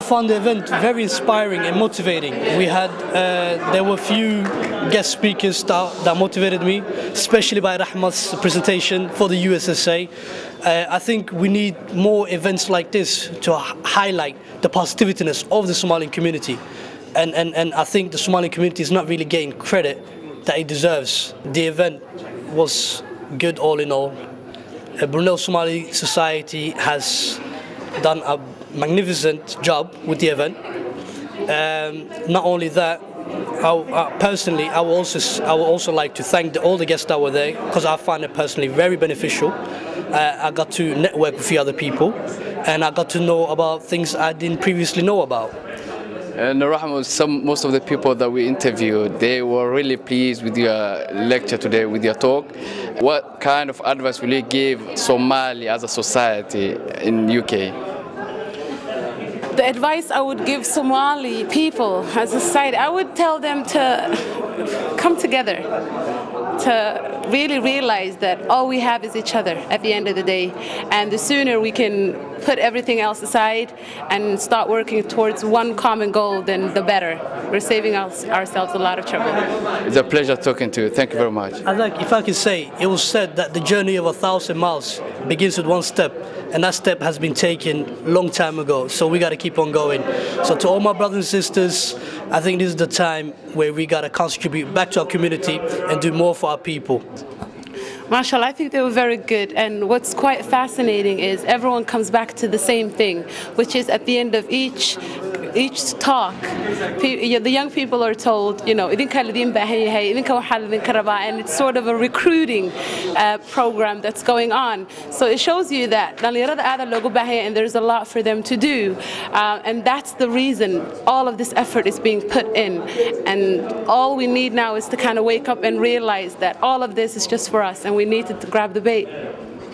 found the event very inspiring and motivating. There were a few guest speakers that motivated me, especially by Rahmat's presentation for the USSA. I think we need more events like this to highlight the positivity of the Somali community. And I think the Somali community is not really getting credit that it deserves. The event was good all in all. Brunel Somali Society has done a magnificent job with the event. Not only that, personally, I would also like to thank all the guests that were there, because I found it personally very beneficial. I got to network with a few other people, and I got to know about things I didn't previously know about. And most of the people that we interviewed, they were really pleased with your lecture today, with your talk. What kind of advice will you give Somali as a society in UK? The advice I would give Somali people as a society, I would tell them to come together, to really realize that all we have is each other at the end of the day. And the sooner we can put everything else aside and start working towards one common goal, then the better. We're saving ourselves a lot of trouble. It's a pleasure talking to you. Thank you very much. If I could say, it was said that the journey of 1,000 miles begins with one step, and that step has been taken a long time ago, so we got to keep on going. So to all my brothers and sisters, I think this is the time where we got to contribute back to our community and do more for our people. Mashallah, I think they were very good, and what's quite fascinating is everyone comes back to the same thing, which is at the end of each talk, the young people are told, you know, and it's sort of a recruiting program that's going on. So it shows you that and there's a lot for them to do, and that's the reason all of this effort is being put in. And all we need now is to kind of wake up and realize that all of this is just for us, and we need to grab the bait.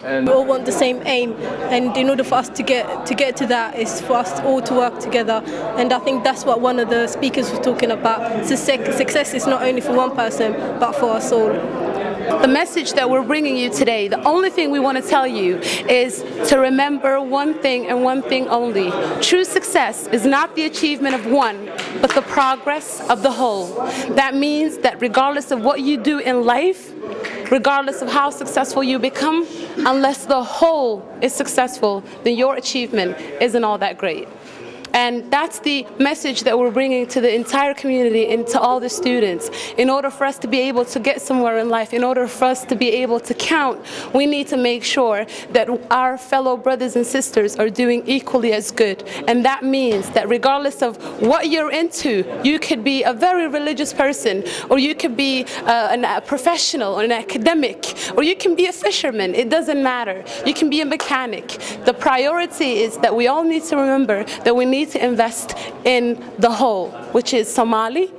We all want the same aim, and in order for us to get to that is for us all to work together. And I think that's what one of the speakers was talking about. Success is not only for one person, but for us all. The message that we're bringing you today, the only thing we want to tell you is to remember one thing and one thing only. True success is not the achievement of one, but the progress of the whole. That means that regardless of what you do in life, regardless of how successful you become, unless the whole is successful, then your achievement isn't all that great. And that's the message that we're bringing to the entire community and to all the students. In order for us to be able to get somewhere in life, in order for us to be able to count, we need to make sure that our fellow brothers and sisters are doing equally as good. And that means that regardless of what you're into, you could be a very religious person, or you could be a professional or an academic, or you can be a fisherman. It doesn't matter. You can be a mechanic. The priority is that we all need to remember that we need to invest in the whole, which is Somali,